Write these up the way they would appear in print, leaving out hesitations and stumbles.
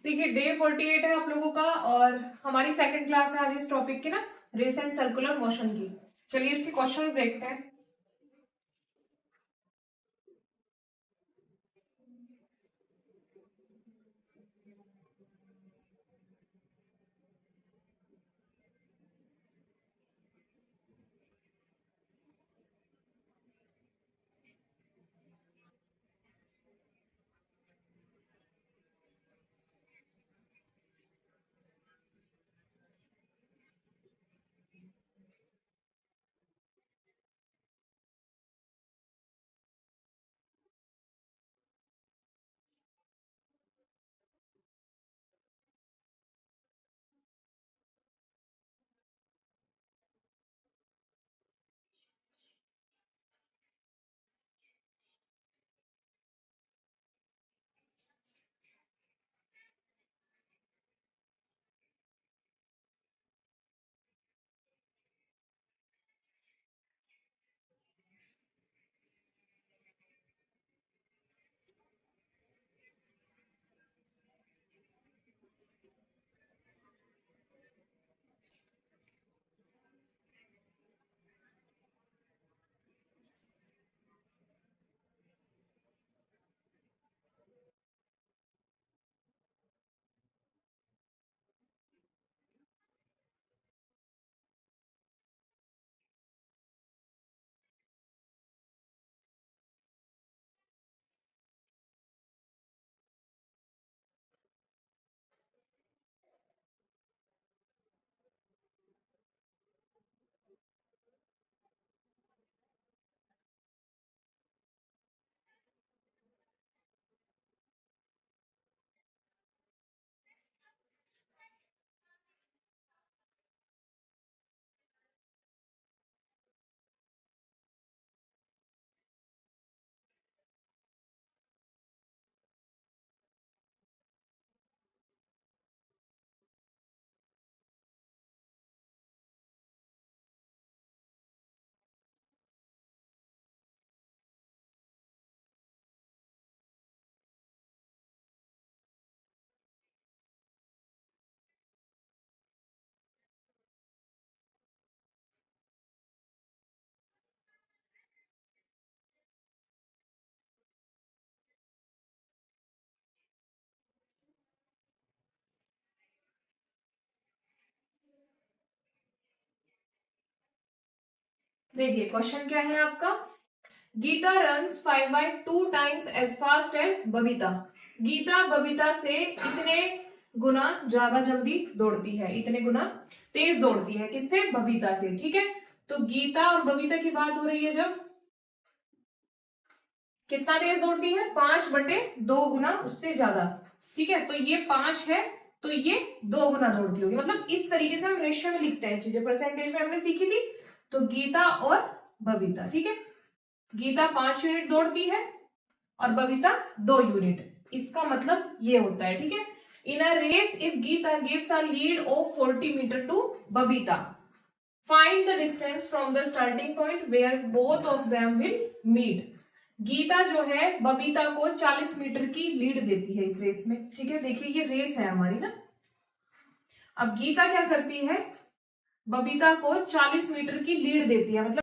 देखिए डे 48 है आप लोगों का और हमारी सेकंड क्लास है आज इस टॉपिक की ना, रेस एंड सर्कुलर मोशन की। चलिए इसके क्वेश्चंस देखते हैं। देखिए क्वेश्चन क्या है आपका। Geeta runs 5/2 times as fast as Babita. Geeta Babita से इतने गुना ज्यादा जल्दी दौड़ती है, इतने गुना तेज दौड़ती है। किससे? बबीता से। ठीक है, तो गीता और बबीता की बात हो रही है जब, कितना तेज दौड़ती है? 5/2 गुना उससे ज्यादा। ठीक है, तो ये 5 है तो ये 2 गुना दौड़ती होगी। मतलब इस तरीके से हम रेशियो में लिखते हैं चीजें, परसेंटेज में हमने सीखी थी। तो गीता और बबीता, ठीक है, गीता 5 यूनिट दौड़ती है और बबीता 2 यूनिट। इसका मतलब ये होता है। ठीक है, in a race if Geeta gives a lead of 40 metre to Babita, find the distance from the starting point where both of them will meet. Geeta जो है बबीता को 40 मीटर की लीड देती है इस रेस में। ठीक है, देखिए ये रेस है हमारी ना। अब गीता क्या करती है? बबीता को 40 मीटर की लीड देती है। मतलब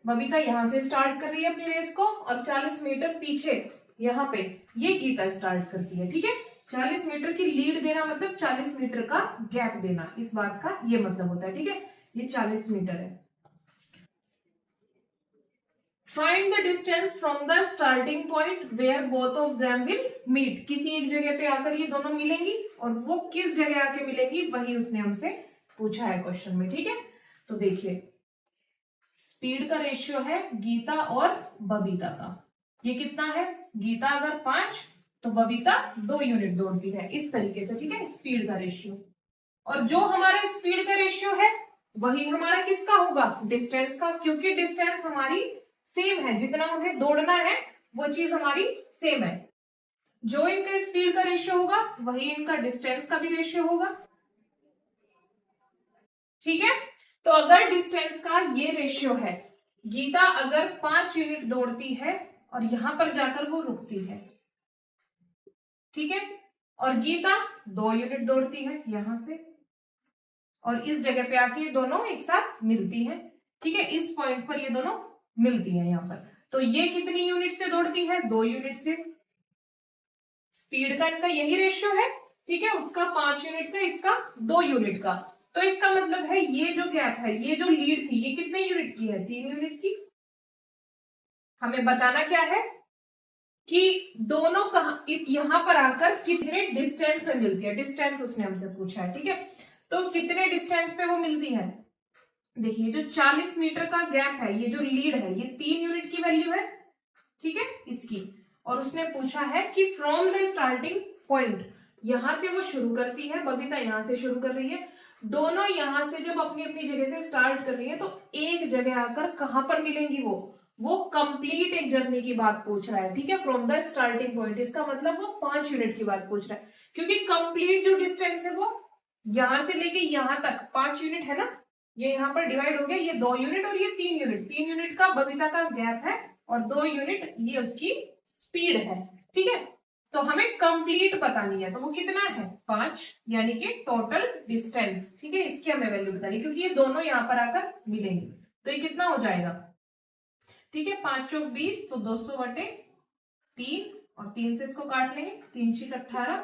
बबीता यहां से स्टार्ट कर रही है अपनी रेस को और 40 मीटर पीछे यहाँ पे ये गीता स्टार्ट करती है। ठीक है, 40 मीटर की लीड देना मतलब 40 मीटर का गैप देना, इस बात का ये मतलब होता है। ठीक है, ये 40 मीटर है। Find the distance from the starting point where both of them will meet. किसी एक जगह पे आकर ये दोनों मिलेंगी और वो किस जगह आके मिलेंगी वही उसने हमसे पूछा है क्वेश्चन में। ठीक है, तो देखिए स्पीड का रेशियो है गीता और बबीता का। ये कितना है? गीता अगर 5 तो बबीता 2 यूनिट दौड़ती है, इस तरीके से। ठीक है, स्पीड का रेशियो। और जो हमारा स्पीड का रेशियो है वही हमारा किसका होगा? डिस्टेंस का, क्योंकि डिस्टेंस हमारी सेम है, जितना उन्हें दौड़ना है वो चीज हमारी सेम है। जो इनका स्पीड का रेशियो होगा वही इनका डिस्टेंस का भी रेशियो होगा। ठीक है, तो अगर डिस्टेंस का ये रेशियो है, गीता अगर 5 यूनिट दौड़ती है और यहां पर जाकर वो रुकती है, ठीक है, और गीता 2 यूनिट दौड़ती है यहां से और इस जगह पे आके ये दोनों एक साथ मिलती हैं, ठीक है, इस पॉइंट पर ये दोनों मिलती हैं यहां पर, तो ये कितनी यूनिट से दौड़ती है? 2 यूनिट से। स्पीड का इनका यही रेशियो है, ठीक है, उसका 5 यूनिट का, इसका 2 यूनिट का, तो इसका मतलब है ये जो गैप है, ये जो लीड थी, ये कितने यूनिट की है? 3 यूनिट की। हमें बताना क्या है कि दोनों कहा यहां पर आकर कितने डिस्टेंस में मिलती है, डिस्टेंस उसने हमसे पूछा है, ठीक है, तो कितने डिस्टेंस पे वो मिलती है? देखिए जो 40 मीटर का गैप है, ये जो लीड है, ये 3 यूनिट की वैल्यू है, ठीक है, इसकी, और उसने पूछा है कि फ्रॉम द स्टार्टिंग पॉइंट, यहां से वो शुरू करती है, बबीता यहां से शुरू कर रही है, दोनों यहां से जब अपनी अपनी जगह से स्टार्ट कर रही है तो एक जगह आकर कहां पर मिलेंगी? वो कंप्लीट एक जर्नी की बात पूछ रहा है, ठीक है, फ्रॉम द स्टार्टिंग पॉइंट, इसका मतलब वो 5 यूनिट की बात पूछ रहा है, क्योंकि कंप्लीट जो डिस्टेंस है वो यहां से लेके यहां तक 5 यूनिट है ना, ये यहाँ पर डिवाइड हो गया, ये 2 यूनिट और ये 3 यूनिट, 3 यूनिट का बबीता का गैप है और 2 यूनिट ये उसकी स्पीड है, ठीक है, तो हमें कंप्लीट बतानी है, तो वो कितना है? 5, यानी कि टोटल डिस्टेंस, ठीक है, इसकी हमें वैल्यू बतानी, क्योंकि ये दोनों यहाँ पर आकर मिलेंगे, तो ये कितना हो जाएगा? ठीक है, 5 चौक 20, तो 200 बटे 3 और 3 से इसको काट लेंगे, 3 छीक 18,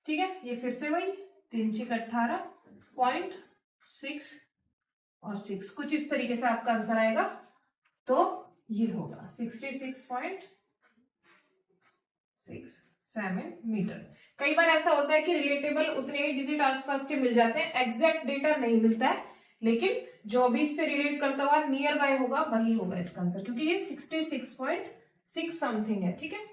ठीक है, ये फिर से वही 3 छीक 18.6 और 6, कुछ इस तरीके से आपका आंसर आएगा, तो ये होगा 66.67 मीटर। कई बार ऐसा होता है कि रिलेटेबल उतने ही डिजिट आसपास के मिल जाते हैं, एग्जैक्ट डेटा नहीं मिलता है, लेकिन जो भी इससे रिलेट करता हुआ नियर बाय होगा वही होगा इसका आंसर, क्योंकि ये 66.6 समथिंग है, ठीक है।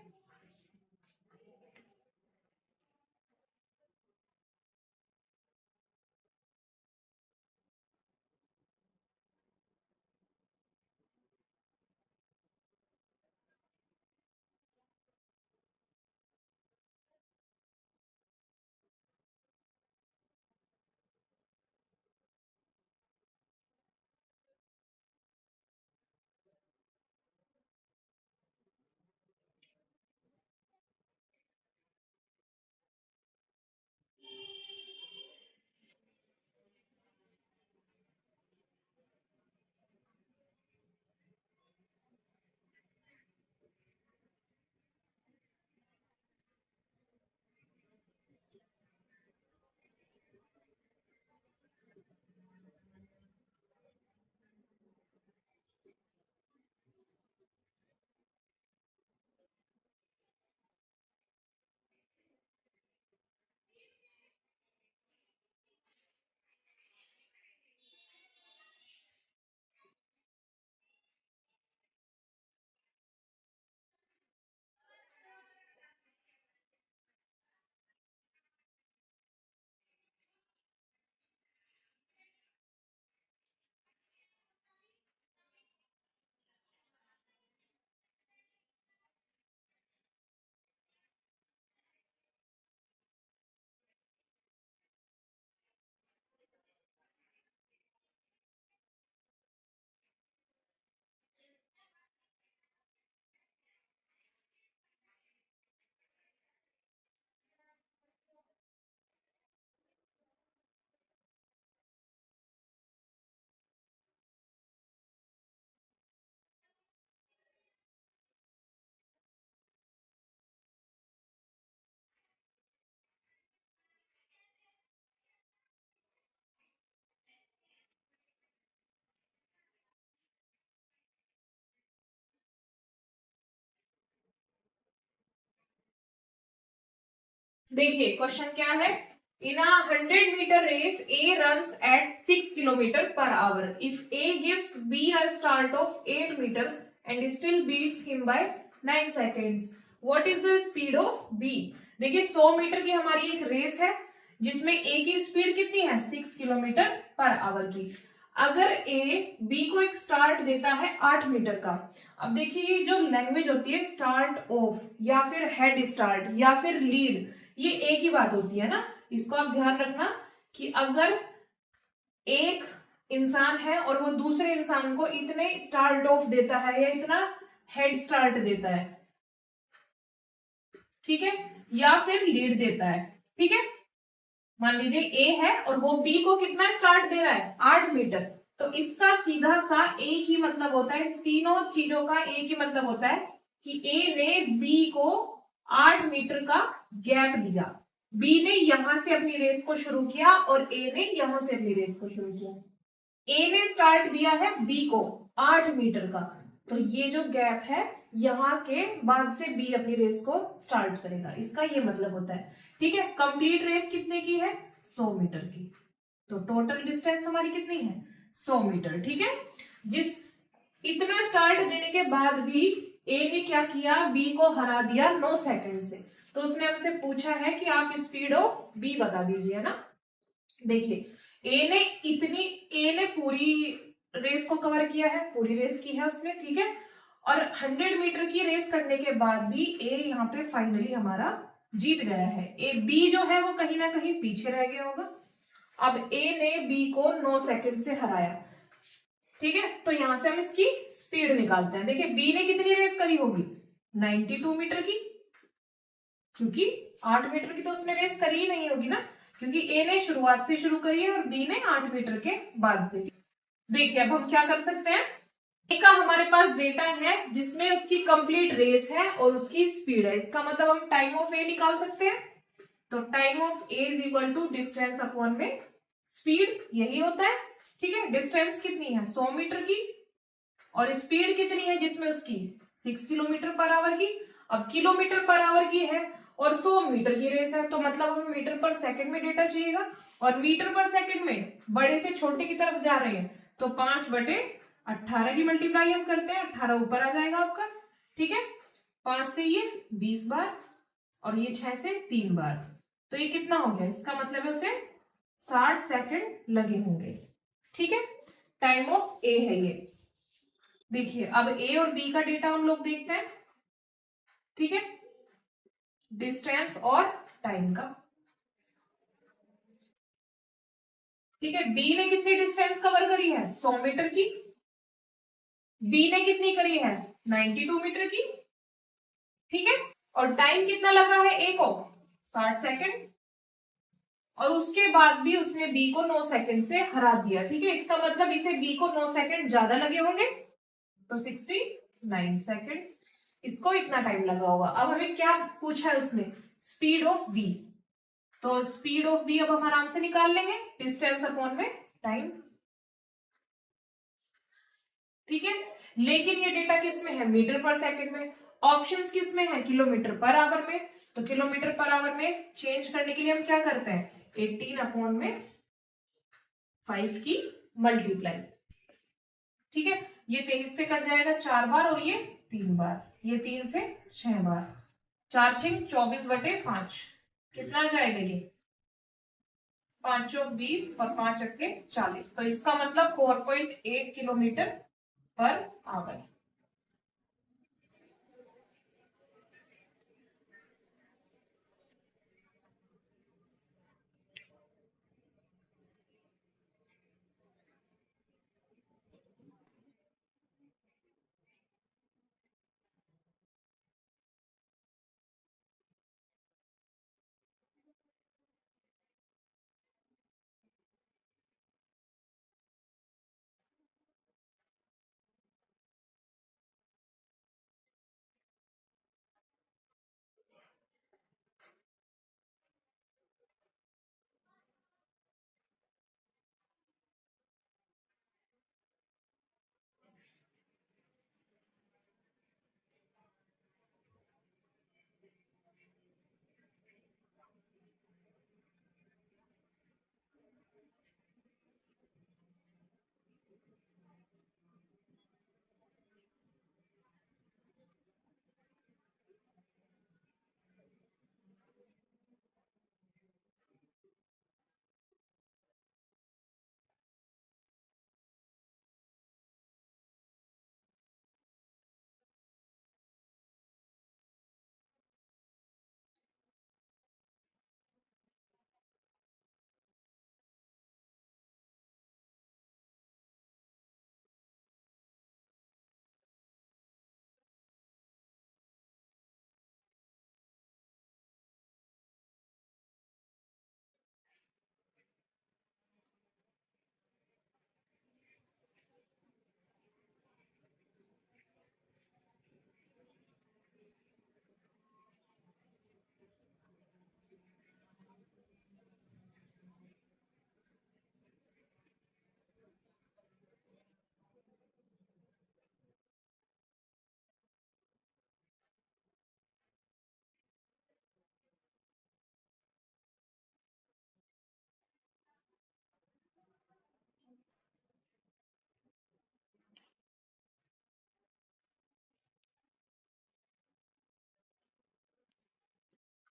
देखिए क्वेश्चन क्या है, इन a 100-meter race A runs at 6 kilometer per hour. If A gives B a start of 8 meter and still beats him by 9 seconds, what is the speed of B? देखिए 100 metre की हमारी एक race है जिसमें A की speed कितनी है? 6 kilometre per hour की। अगर A B को एक स्टार्ट देता है 8 मीटर का, अब देखिए ये जो लैंग्वेज होती है स्टार्ट ऑफ या फिर हेड स्टार्ट या फिर लीड, ये एक ही बात होती है ना, इसको आप ध्यान रखना कि अगर एक इंसान है और वो दूसरे इंसान को इतने स्टार्ट ऑफ देता है या इतना हेड स्टार्ट देता है, ठीक है, या फिर लीड देता है, ठीक है। मान लीजिए ए है और वो बी को कितना स्टार्ट दे रहा है, 8 मीटर। तो इसका सीधा सा एक ही मतलब होता है, तीनों चीजों का एक ही मतलब होता है कि ए ने बी को 8 मीटर का गैप दिया। बी ने यहां से अपनी रेस को शुरू किया और ए ने यहां से अपनी रेस को शुरू किया। ए ने स्टार्ट दिया है बी को 8 मीटर का, तो ये जो गैप है यहां के बाद से बी अपनी रेस को स्टार्ट करेगा, इसका ये मतलब होता है, ठीक है। कंप्लीट रेस कितने की है, 100 मीटर की। तो टोटल डिस्टेंस हमारी कितनी है, 100 मीटर, ठीक है। जिस इतना स्टार्ट देने के बाद भी ए ने क्या किया, बी को हरा दिया 9 सेकंड से। तो उसने हमसे पूछा है कि आप स्पीड ऑफ बी बता दीजिए, है ना। देखिए ए ने पूरी रेस को कवर किया है, पूरी रेस की है उसने, ठीक है। और 100 मीटर की रेस करने के बाद भी ए यहाँ पे फाइनली हमारा जीत गया है। ए बी जो है वो कहीं ना कहीं पीछे रह गया होगा। अब ए ने बी को 9 सेकंड से हराया, ठीक है। तो यहां से हम इसकी स्पीड निकालते हैं। देखिए बी ने कितनी रेस करी होगी, 92 मीटर की, क्योंकि 8 मीटर की तो उसने रेस करी ही नहीं होगी ना, क्योंकि ए ने शुरुआत से शुरू करी है और बी ने 8 मीटर के बाद से। देखिए अब हम क्या कर सकते हैं, ए का हमारे पास डेटा है जिसमें उसकी कंप्लीट रेस है और उसकी स्पीड है, इसका मतलब हम टाइम ऑफ ए निकाल सकते हैं। तो time of A is equal to distance upon में स्पीड, यही होता है, ठीक है। डिस्टेंस कितनी है, 100 मीटर की, और स्पीड कितनी है जिसमें उसकी 6 किलोमीटर पर आवर की। अब किलोमीटर पर आवर की है और 100 मीटर की रेस है, तो मतलब हमें मीटर पर सेकंड में डेटा चाहिएगा, और मीटर पर सेकंड में बड़े से छोटे की तरफ जा रहे हैं, तो 5/18 की मल्टीप्लाई हम करते हैं, 18 ऊपर आ जाएगा आपका, ठीक है। 5 से ये 20 बार और ये 6 से 3 बार, तो ये कितना हो गया, इसका मतलब है उसे 60 सेकंड लगे होंगे, ठीक है। टाइम ऑफ ए है ये। देखिए अब ए और बी का डेटा हम लोग देखते हैं, ठीक है, डिस्टेंस और टाइम का, ठीक है। डी ने कितनी डिस्टेंस कवर करी है, 100 मीटर की। बी ने कितनी करी है, 92 मीटर की, ठीक है। और टाइम कितना लगा है ए को, 60 सेकंड, और उसके बाद भी उसने बी को 9 सेकंड से हरा दिया, ठीक है। इसका मतलब इसे बी को 9 सेकंड ज्यादा लगे होंगे, तो 69 सेकंड्स, इसको इतना टाइम लगा होगा। अब हमें क्या पूछा है उसने, स्पीड ऑफ बी, तो स्पीड ऑफ बी अब हम आराम से निकाल लेंगे, डिस्टेंस अपॉन में टाइम, ठीक है। लेकिन ये डेटा किस में है, मीटर पर सेकंड में, ऑप्शंस किस में है, किलोमीटर पर आवर में। तो किलोमीटर पर आवर में चेंज करने के लिए हम क्या करते हैं, 18/5 की मल्टीप्लाई, ठीक है। ये 23 से कट जाएगा 4 बार और ये 3 बार, ये 3 से 6 बार, 4×6 = 24/5, कितना आ जाएगा ये, 5×20 और 5×8 = 40। तो इसका मतलब 4.8 किलोमीटर पर आवर।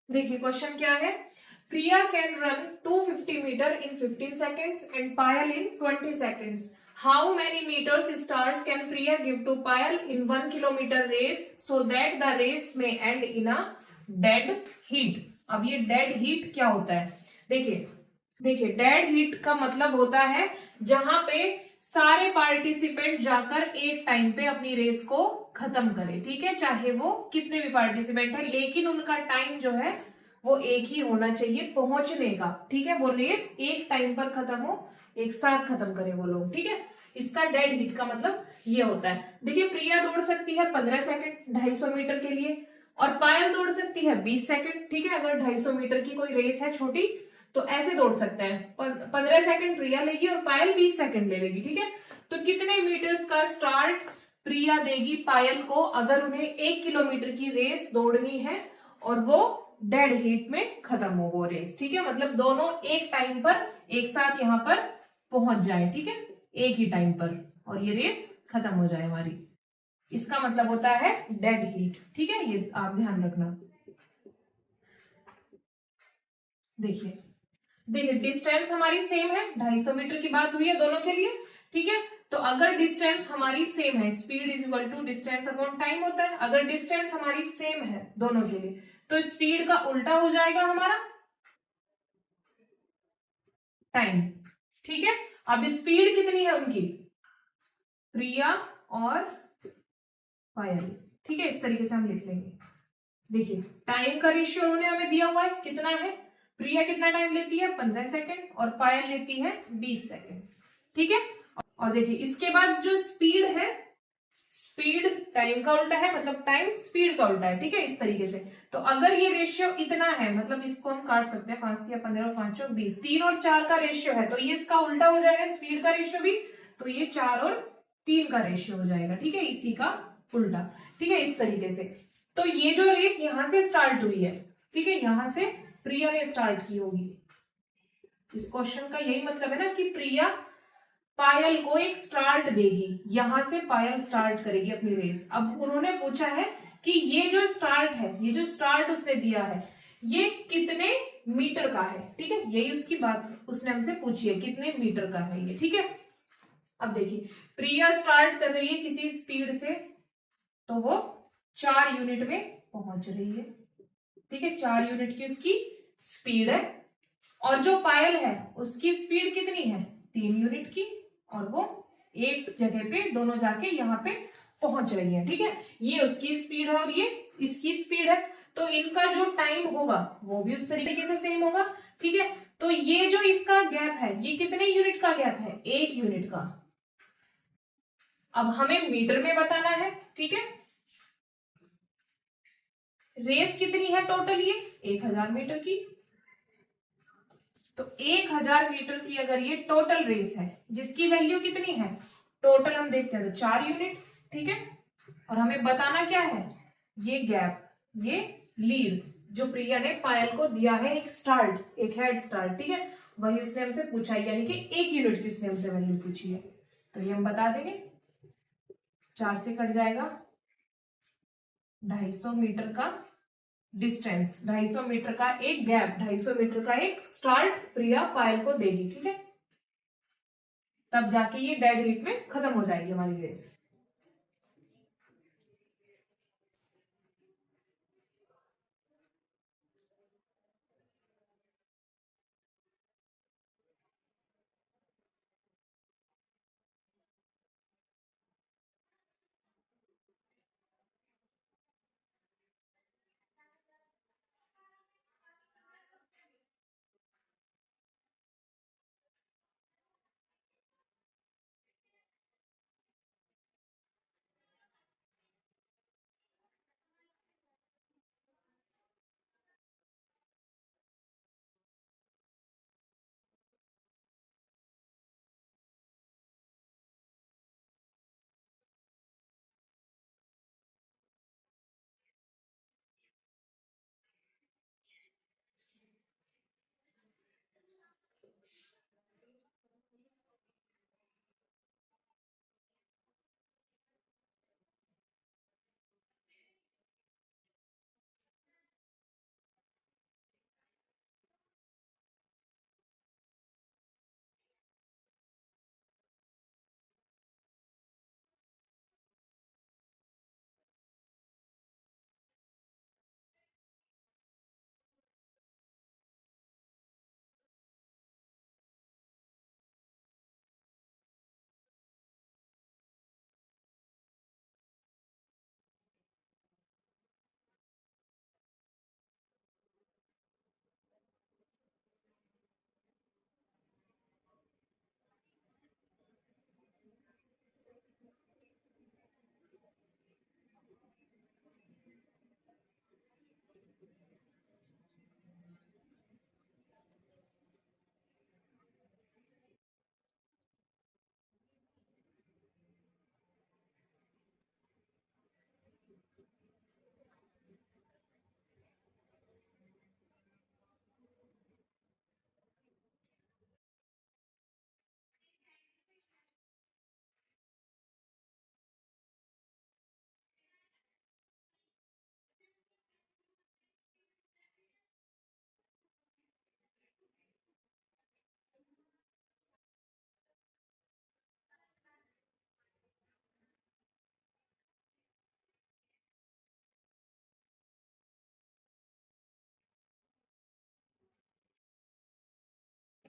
देखिए क्वेश्चन क्या है, Priya can run 250 metre in 15 seconds and Payal in 20 seconds. How many metres start can Priya give to Payal in 1 kilometre race so that the race may end in a dead heat. अब ये dead heat क्या होता है, देखिए देखिए dead heat का मतलब होता है जहां पे सारे पार्टिसिपेंट जाकर एक टाइम पे अपनी रेस को खत्म करें, ठीक है, चाहे वो कितने भी पार्टिसिपेंट है, लेकिन उनका टाइम जो है वो एक ही होना चाहिए पहुंचने का, ठीक है, वो रेस एक टाइम पर खत्म हो, एक साथ खत्म करे वो लोग, ठीक है. इसका डेड हीट का मतलब ये होता है. देखिए प्रिया दौड़ सकती है 15 सेकंड 250 मीटर के लिए, और पायल दौड़ सकती है 20 सेकंड, ठीक है, अगर 250 मीटर की कोई रेस है छोटी तो ऐसे दौड़ सकते हैं. 15 सेकंड प्रिया लेगी और पायल 20 सेकंड ले लेगी, ठीक है. तो कितने मीटर्स का स्टार्ट प्रिया देगी पायल को अगर उन्हें 1 किलोमीटर की रेस दौड़नी है और वो डेड हीट में खत्म हो वो रेस, ठीक है, मतलब दोनों एक टाइम पर एक साथ यहाँ पर पहुंच जाए, ठीक है, एक ही टाइम पर, और ये रेस खत्म हो जाए हमारी. इसका मतलब होता है डेड हीट, ठीक है, ये आप ध्यान रखना. देखिए देखिए डिस्टेंस हमारी सेम है, 250 मीटर की बात हुई है दोनों के लिए, ठीक है. तो अगर डिस्टेंस हमारी सेम है, speed is equal to distance upon time होता है. अगर डिस्टेंस हमारी सेम है दोनों के लिए तो स्पीड का उल्टा हो जाएगा हमारा टाइम, ठीक है. अब स्पीड कितनी है उनकी, प्रिया और पायल, ठीक है, इस तरीके से हम लिख लेंगे. देखिए टाइम का रेशियो उन्होंने हमें दिया हुआ है कितना है, प्रिया कितना टाइम लेती है 15 सेकंड और पायल लेती है 20 सेकंड, ठीक है. और देखिए इसके बाद जो स्पीड है, स्पीड टाइम का उल्टा है, मतलब टाइम स्पीड का उल्टा है, ठीक है, इस तरीके से. तो अगर ये रेशियो इतना है, मतलब इसको हम काट सकते हैं, 5 या 15 और 5 और 20, 3 और 4 का रेशियो है, तो ये इसका उल्टा हो जाएगा स्पीड का रेशियो भी, तो ये 4 और 3 का रेशियो हो जाएगा, ठीक है, इसी का उल्टा, ठीक है, इस तरीके से. तो ये जो रेस यहां से स्टार्ट हुई है, ठीक है, यहां से प्रिया ने स्टार्ट की होगी. इस क्वेश्चन का यही मतलब है ना कि प्रिया पायल को एक स्टार्ट देगी, यहां से पायल स्टार्ट करेगी अपनी रेस. अब उन्होंने पूछा है कि ये जो स्टार्ट है, ये जो स्टार्ट उसने दिया है, ये कितने मीटर का है, ठीक है, यही उसकी बात उसने हमसे पूछी है, कितने मीटर का है ये, ठीक है. अब देखिए प्रिया स्टार्ट कर रही है किसी स्पीड से, तो वो 4 यूनिट में पहुंच रही है, ठीक है, 4 यूनिट की उसकी स्पीड है. और जो पायल है उसकी स्पीड कितनी है, 3 यूनिट की, और वो एक जगह पे दोनों जाके यहाँ पे पहुंच रही है, ठीक है. ये उसकी स्पीड है और ये इसकी स्पीड है, तो इनका जो टाइम होगा वो भी उस तरीके से सेम होगा, ठीक है. तो ये जो इसका गैप है ये कितने यूनिट का गैप है, 1 यूनिट का. अब हमें मीटर में बताना है, ठीक है. रेस कितनी है टोटल, ये 1000 मीटर की. तो 1000 मीटर की अगर ये टोटल रेस है जिसकी वैल्यू कितनी है, टोटल हम देखते हैं तो 4 यूनिट, ठीक है. और हमें बताना क्या है, ये गैप, ये लीड जो प्रिया ने पायल को दिया है, एक स्टार्ट, एक हेड स्टार्ट, ठीक है, वही उसने हमसे पूछा है, यानी कि 1 यूनिट की उसने हमसे वैल्यू पूछी है. तो ये हम बता देंगे, 4 से कट जाएगा, 250 मीटर का डिस्टेंस, 250 मीटर का एक गैप, 250 मीटर का एक स्टार्ट प्रिया पायल को देगी, ठीक है, तब जाके ये डेड हीट में खत्म हो जाएगी हमारी रेस.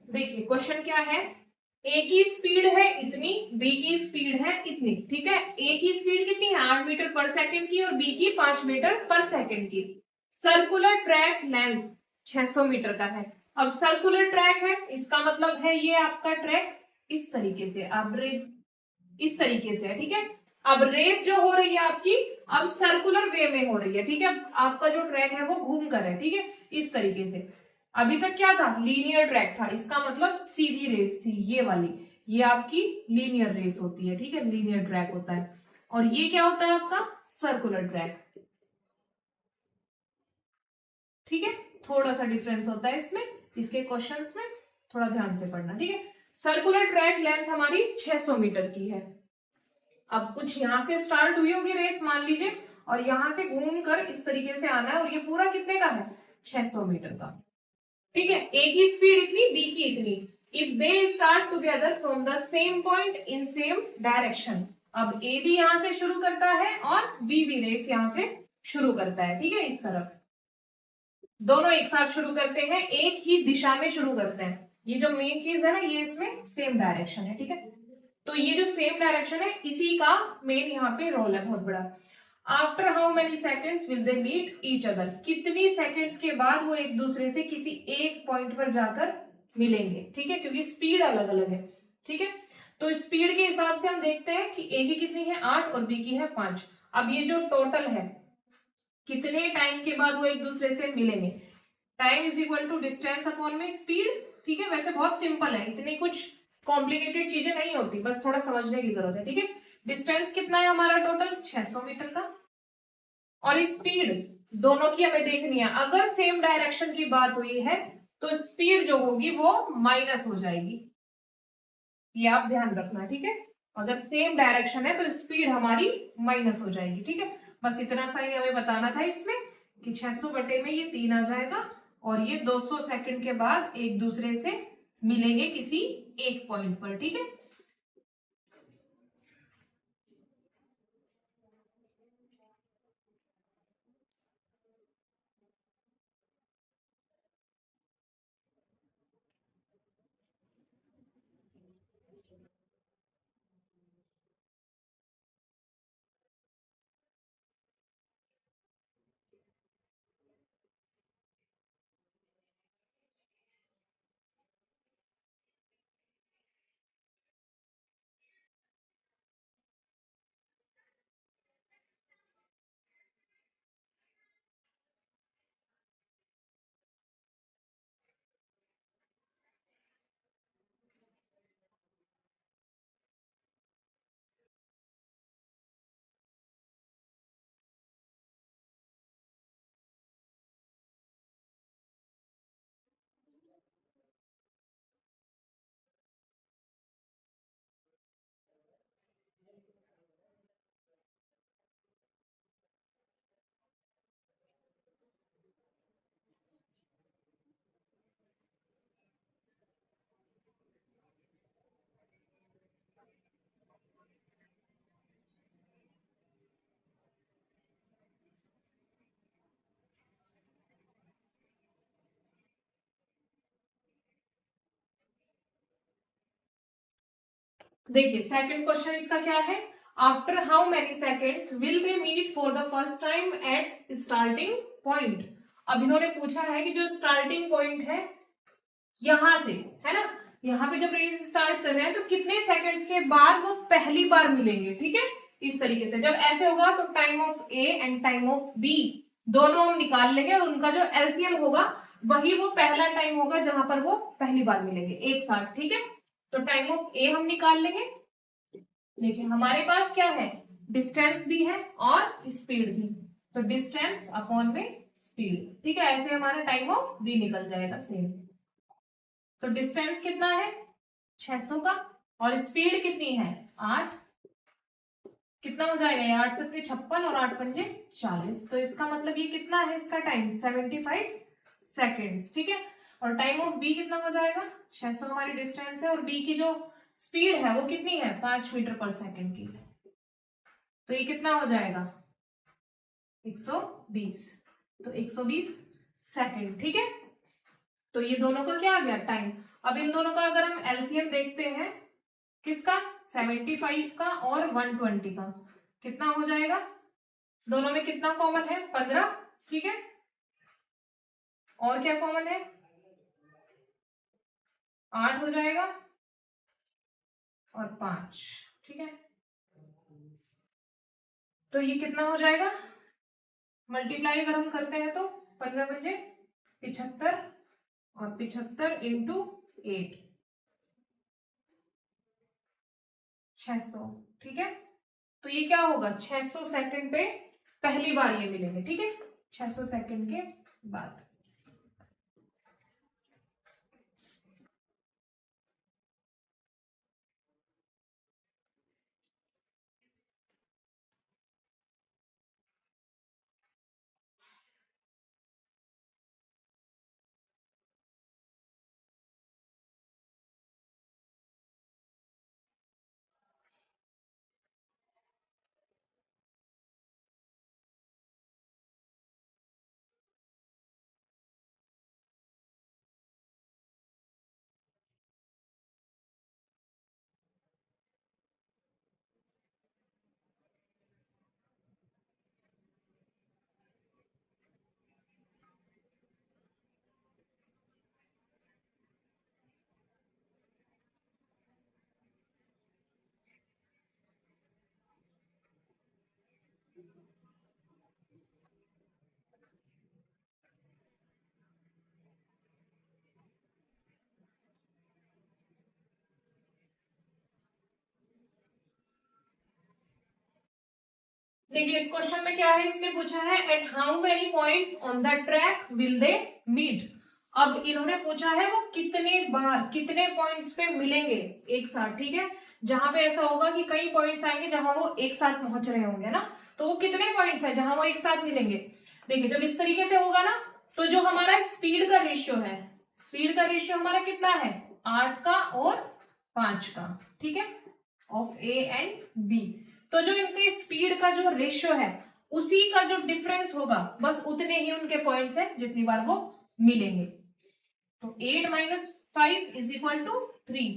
देखिए क्वेश्चन क्या है, ए की स्पीड है इतनी, बी की स्पीड है इतनी, ठीक है। ए की स्पीड कितनी है 8 मीटर पर सेकंड की और बी की 5 मीटर पर सेकंड की। सर्कुलर ट्रैक लेंथ 600 मीटर का है। अब सर्कुलर ट्रैक है, इसका मतलब है ये आपका ट्रैक इस तरीके से, अब इस तरीके से है, ठीक है। अब रेस जो हो रही है आपकी, अब सर्कुलर वे में हो रही है, ठीक है। आपका जो ट्रैक है वो घूम कर है, ठीक है, इस तरीके से। अभी तक क्या था, लीनियर ट्रैक था, इसका मतलब सीधी रेस थी ये वाली, ये आपकी लीनियर रेस होती है, ठीक है, लीनियर ट्रैक होता है। और ये क्या होता है आपका सर्कुलर ट्रैक, ठीक है। थोड़ा सा डिफरेंस होता है इसमें, इसके क्वेश्चंस में थोड़ा ध्यान से पढ़ना, ठीक है। सर्कुलर ट्रैक लेंथ हमारी 600 मीटर की है। अब कुछ यहां से स्टार्ट हुई होगी रेस मान लीजिए, और यहां से घूम कर इस तरीके से आना है, और ये पूरा कितने का है 600 मीटर का, ठीक है। ए की स्पीड इतनी, बी की इतनी। If they start together from the same point in same direction, अब ए भी यहां से शुरू करता है और बी भी रेस यहां से शुरू करता है, ठीक है, इस तरफ दोनों एक साथ शुरू करते हैं, एक ही दिशा में शुरू करते हैं। ये जो मेन चीज है ना, ये इसमें सेम डायरेक्शन है, ठीक है। तो ये जो सेम डायरेक्शन है इसी का मेन यहाँ पे रोल है बहुत बड़ा। After how many seconds will they meet each other, कितनी सेकेंड्स के बाद वो एक दूसरे से किसी एक पॉइंट पर जाकर मिलेंगे, ठीक है, क्योंकि स्पीड अलग अलग है, ठीक है। तो स्पीड के हिसाब से हम देखते हैं कि ए की कितनी है 8 और बी की है 5। अब ये जो टोटल है कितने टाइम के बाद वो एक दूसरे से मिलेंगे, time is equal to distance upon में स्पीड, ठीक है। वैसे बहुत सिंपल है, इतनी कुछ कॉम्प्लिकेटेड चीजें नहीं होती, बस थोड़ा समझने की जरूरत है, ठीक है। डिस्टेंस कितना है हमारा टोटल 600 मीटर का, और स्पीड दोनों की हमें देखनी है। अगर सेम डायरेक्शन की बात हुई है तो स्पीड जो होगी वो माइनस हो जाएगी, ये आप ध्यान रखना, ठीक है। अगर सेम डायरेक्शन है तो स्पीड हमारी माइनस हो जाएगी, ठीक है। बस इतना सा ही हमें बताना था इसमें कि 600 बटे में ये 3 आ जाएगा, और ये 200 सेकंड के बाद एक दूसरे से मिलेंगे किसी एक पॉइंट पर, ठीक है। देखिए सेकंड क्वेश्चन इसका क्या है, after how many seconds will they meet for the first time at starting point. अब इन्होंने पूछा है कि जो स्टार्टिंग पॉइंट है यहां से, है ना, यहाँ पे जब रेस स्टार्ट कर रहे हैं तो कितने सेकंड्स के बाद वो पहली बार मिलेंगे, ठीक है। इस तरीके से जब ऐसे होगा तो time of A and time of B दोनों हम निकाल लेंगे, और उनका जो एलसीएम होगा वही वो पहला टाइम होगा जहां पर वो पहली बार मिलेंगे एक साथ, ठीक है। तो टाइम ऑफ ए हम निकाल लेंगे। देखिए हमारे पास क्या है, डिस्टेंस भी है और स्पीड भी, तो डिस्टेंस अपॉन में स्पीड, ठीक है। ऐसे हमारा टाइम ऑफ बी निकल जाएगा सेम। तो डिस्टेंस कितना है 600 का, और स्पीड कितनी है 8, कितना हो जाएगा ये 8 सत्ते 56 और 8 पंजे 40, तो इसका मतलब ये कितना है इसका टाइम 75 सेकेंड्स, ठीक है। और टाइम ऑफ बी कितना हो जाएगा 600 हमारी डिस्टेंस है, और बी की जो स्पीड है वो कितनी है 5 मीटर पर सेकेंड की, तो ये कितना हो जाएगा 120, तो 120 सेकेंड, ठीक है। तो ये दोनों का क्या आ गया टाइम। अब इन दोनों का अगर हम एलसीएम देखते हैं, किसका, 75 का और 120 का, कितना हो जाएगा, दोनों में कितना कॉमन है, 15, ठीक है, और क्या कॉमन है, 8 हो जाएगा और 5, ठीक है। तो ये कितना हो जाएगा, मल्टीप्लाई अगर हम करते हैं तो 15 बजे 75 और 75 इंटू 8, 600, ठीक है। तो ये क्या होगा, 600 सेकंड पे पहली बार ये मिलेंगे, ठीक है, 600 सेकंड के बाद। देखिए इस क्वेश्चन में क्या है, इसने पूछा है at how many points on the track will they meet. अब इन्होंने पूछा है वो कितने बार, कितने पॉइंट्स पे मिलेंगे एक साथ, ठीक है। जहां पे ऐसा होगा कि कई पॉइंट्स आएंगे जहां वो एक साथ पहुंच रहे होंगे ना, तो वो कितने पॉइंट्स है जहां वो एक साथ मिलेंगे। देखिए जब इस तरीके से होगा ना, तो जो हमारा स्पीड का रेशियो है, स्पीड का रेशियो हमारा कितना है, 8 का और 5 का, ठीक है, ऑफ ए एंड बी। तो जो इनके स्पीड का जो रेशियो है उसी का जो डिफरेंस होगा, बस उतने ही उनके पॉइंट्स है जितनी बार वो मिलेंगे। तो 8 माइनस 5 इज इक्वल टू 3।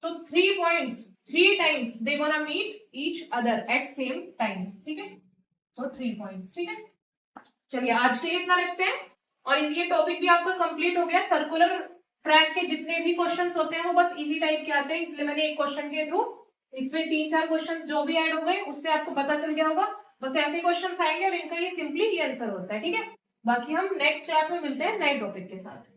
तो 3 points 3 times they gonna meet each other at same time, ठीक है। तो 3 पॉइंट्स, ठीक है। चलिए आज के लिए इतना रखते हैं, और ये टॉपिक भी आपका कंप्लीट हो गया। सर्कुलर ट्रैक के जितने भी क्वेश्चंस होते हैं वो बस इजी टाइप के आते हैं, इसलिए मैंने एक क्वेश्चन के थ्रू इसमें 3-4 क्वेश्चन जो भी ऐड हो गए उससे आपको पता चल गया होगा। बस ऐसे क्वेश्चंस आएंगे और इनका ये सिंपली ये आंसर होता है, ठीक है। बाकी हम नेक्स्ट क्लास में मिलते हैं नए टॉपिक के साथ।